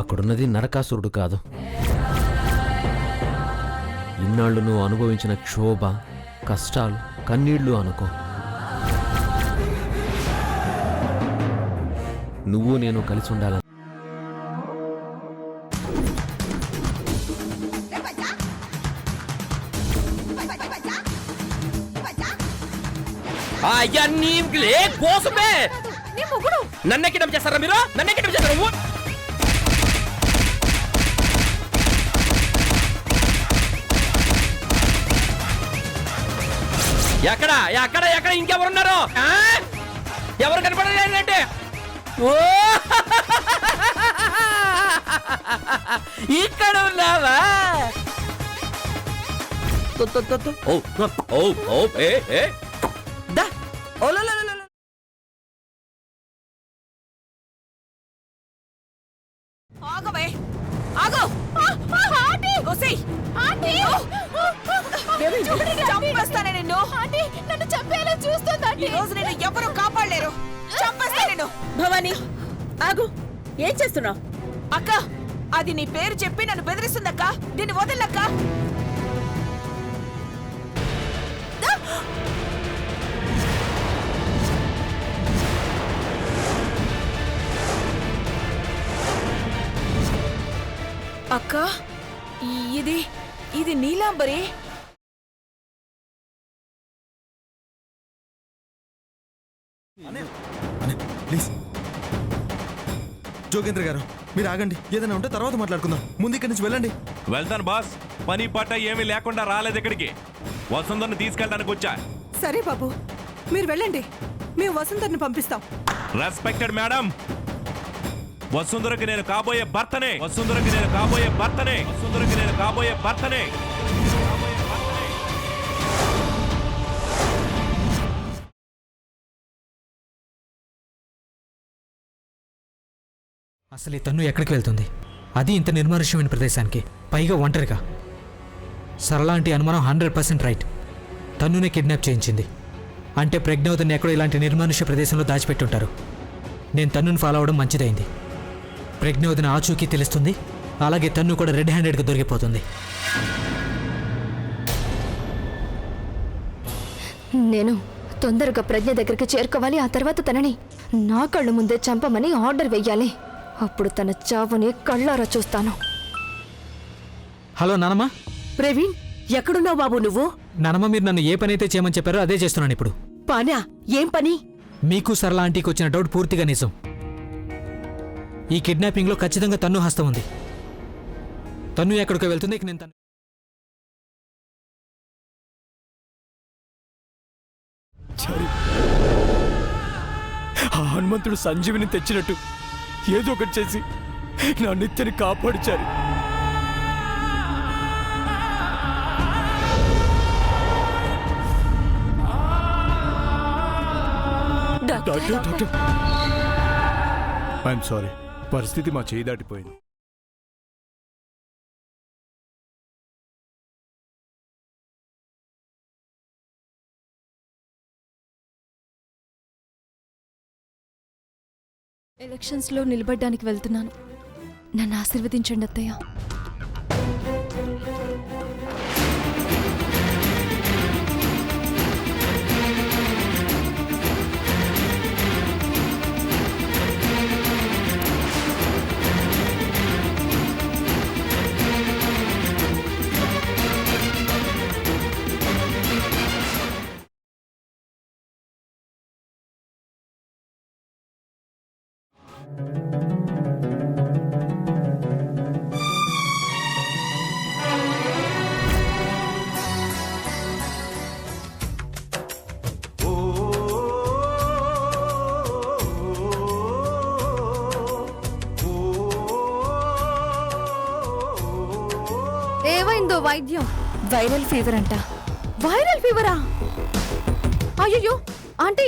అక్కడున్నది నరకాసురుడు కాదు. ఇన్నాళ్ళు నువ్వు అనుభవించిన క్షోభ, కష్టాలు, కన్నీళ్లు అనుకో. నువ్వు నేను కలిసి ఉండాలని. కోసమే నన్నెక్కడం చేస్తారా మీరు? నన్నెక్కడం చేస్తారా? ఎక్కడ ఎక్కడ ఎక్కడ ఇంకెవరున్నారు? ఎవరు కనపడలేదంటే ఓ ఇక్కడ ఉన్నావా? చంపేస్తానే నిన్ను. నన్ను చంపేలా చూస్తుందండి. ఈ రోజు నేను ఎవరు కాపాడలేరు. చంపేస్తా నేను. భవానీ ఆగు, ఏం చేస్తున్నావు? అక్క, అది నీ పేరు చెప్పి నన్ను బెదిరిస్తుందక్క. దీన్ని వదలక్క. అక్క, ఇది ఇది నీలాంబరి. ప్లీజ్ జోగేంద్ర గారు, మీరు ఆగండి. ఏదైనా ఉంటే తర్వాత మాట్లాడుకుందాం. ముందు ఇక్కడి నుంచి వెళ్ళండి. వెళ్తాను బాస్. పని పట్ట ఏమీ లేకుండా రాలేదు ఇక్కడికి. వసంతను తీసుకెళ్ళడానికి వచ్చా. సరే బాబు, మీరు వెళ్ళండి. మేము వసుంధరని పంపిస్తాం. రెస్పెక్టెడ్ మేడం, వసుంధరకి నేను కాబోయే భర్తనే. వసుంధరకి నేను కాబోయే భర్తనే. వసుంధరకి నేను కాబోయే భర్తనే. అసలు ఈ తన్ను ఎక్కడికి వెళ్తుంది? అది ఇంత నిర్మానుష్యమైన ప్రదేశానికి, పైగా ఒంటరిగా. సరళాంటి అనుమానం 100% రైట్. తన్నునే కిడ్నాప్ చేయించింది అంటే ప్రజ్ఞావతిని ఎక్కడో ఇలాంటి నిర్మానుష్య ప్రదేశంలో దాచిపెట్టుంటారు. నేను తన్నుని ఫాలో అవడం మంచిదైంది. ప్రజ్ఞావతిని ఆచూకీ తెలుస్తుంది, అలాగే తన్ను కూడా రెడ్ హ్యాండెడ్గా దొరికిపోతుంది. నేను తొందరగా ప్రజ్ఞ దగ్గరికి చేరుకోవాలి. ఆ తర్వాత తనని నా కళ్ళు ముందే చంపమని ఆర్డర్ వెయ్యాలి. అప్పుడు తన చావుని కళ్ళారా చూస్తాను. హలో నానమ్మ. ప్రవీణ్, ఎక్కడున్నావు బాబు నువ్వు? నానమ్మ, మీరు నన్ను ఏ పని అయితే చేయమని చెప్పారో అదే చేస్తున్నాను ఇప్పుడు. పానా? ఏం పని? మీకు సరళ ఆంటీకి వచ్చిన డౌట్ పూర్తిగా నిజం. ఈ కిడ్నాపింగ్లో ఖచ్చితంగా తన్ను హస్తం ఉంది. తన్ను ఎక్కడికో వెళ్తుంది. ఇక నేను ఆ హనుమంతుడు సంజీవిని తెచ్చినట్టు ఏదో ఒకటి చేసి నా నిత్యని కాపాడుచారు. Doctor, I'm sorry. పరిస్థితి మా చేయి దాటిపోయింది. ఎలక్షన్స్లో నిలబడ్డానికి వెళ్తున్నాను. నన్ను ఆశీర్వదించండి అత్తయ్య. ఏమైందో వైద్యం? వైరల్ ఫీవర్ అంట. వైరల్ ఫీవరా? అయ్యో ఆంటీ,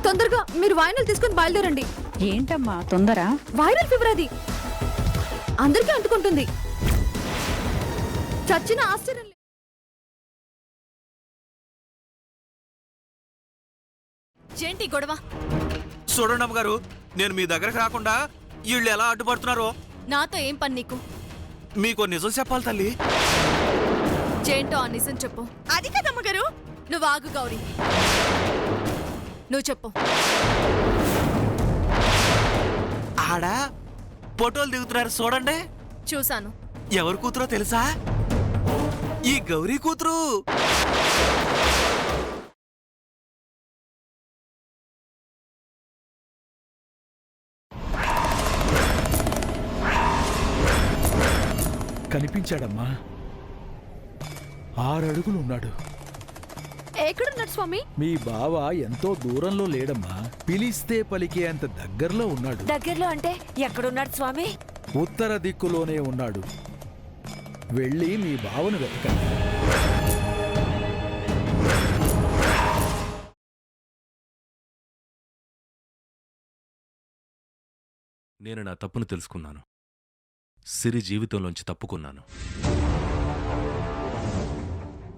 తొందరగా మీరు వాయినల్ తీసుకొని బయలుదేరండి. ఏంటమ్మా తొందర? వైరల్ ఫీవర్ అది అందరికీ అంటుకుంటుంది. చచ్చిన ఆశ్చర్యం. ఏంటి గొడవ? చూడండి అమ్మగారు, నేను మీ దగ్గరకు రాకుండా వీళ్ళు ఎలా అడ్డుపడుతున్నారో. నాతో ఏం పని నీకు? మీకు నిజం చెప్పాలి తల్లి. చేంటో ఆ నిజం చెప్పు. అది కదమ్మ గారు. నువ్వు ఆగు గౌరీ, నువ్వు చెప్పు. ఆడ ఫోటోలు దిగుతున్నారు చూడండి. చూశాను. ఎవరు కూతురో తెలుసా? ఈ గౌరీ కూతురు. కనిపించాడమ్మా. 6 అడుగులు ఉన్నాడు. ఎక్కడున్నాడు స్వామి? మీ బావ ఎంతో దూరంలో లేడమ్మా. పిలిస్తే పలికే అంత దగ్గరలో ఉన్నాడు. దగ్గరలో అంటే ఎక్కడున్నాడు స్వామి? ఉత్తర దిక్కులోనే ఉన్నాడు. వెళ్ళి మీ బావను వెతకండి. నేను నా తప్పును తెలుసుకున్నాను. సిరి జీవితంలోంచి తప్పుకున్నాను.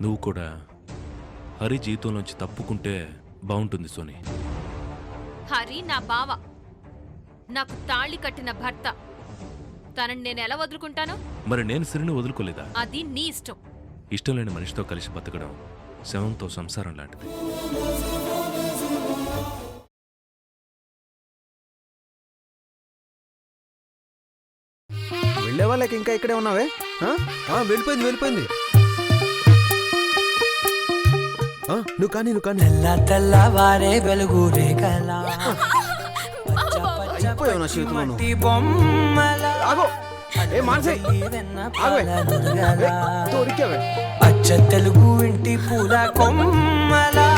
నువ్వు కూడా హరి జీవితంలోంచి తప్పుకుంటే బాగుంటుంది సోని. హరి నా బావ, నాకు తాళి కట్టిన భర్త. తనని నేను ఎలా వదులుకుంటాను? మరి నేను సిరిని వదులుకోలేదా? అది నీ ఇష్టం. ఇష్టం లేని మనిషితో కలిసి బతకడం శవంతో సంసారం లాంటిది. వెళ్ళే వాళ్ళకి ఇంకా ఇక్కడే ఉన్నావే? వెళ్ళిపోయింది వెళ్ళిపోయింది. నువ్వు కానీ తెల్లవారే వెలుగు రేఖలా అయిపోయావు నా చేతిలోను. అచ్చ తెలుగు ఇంటి పూల కొమ్మలా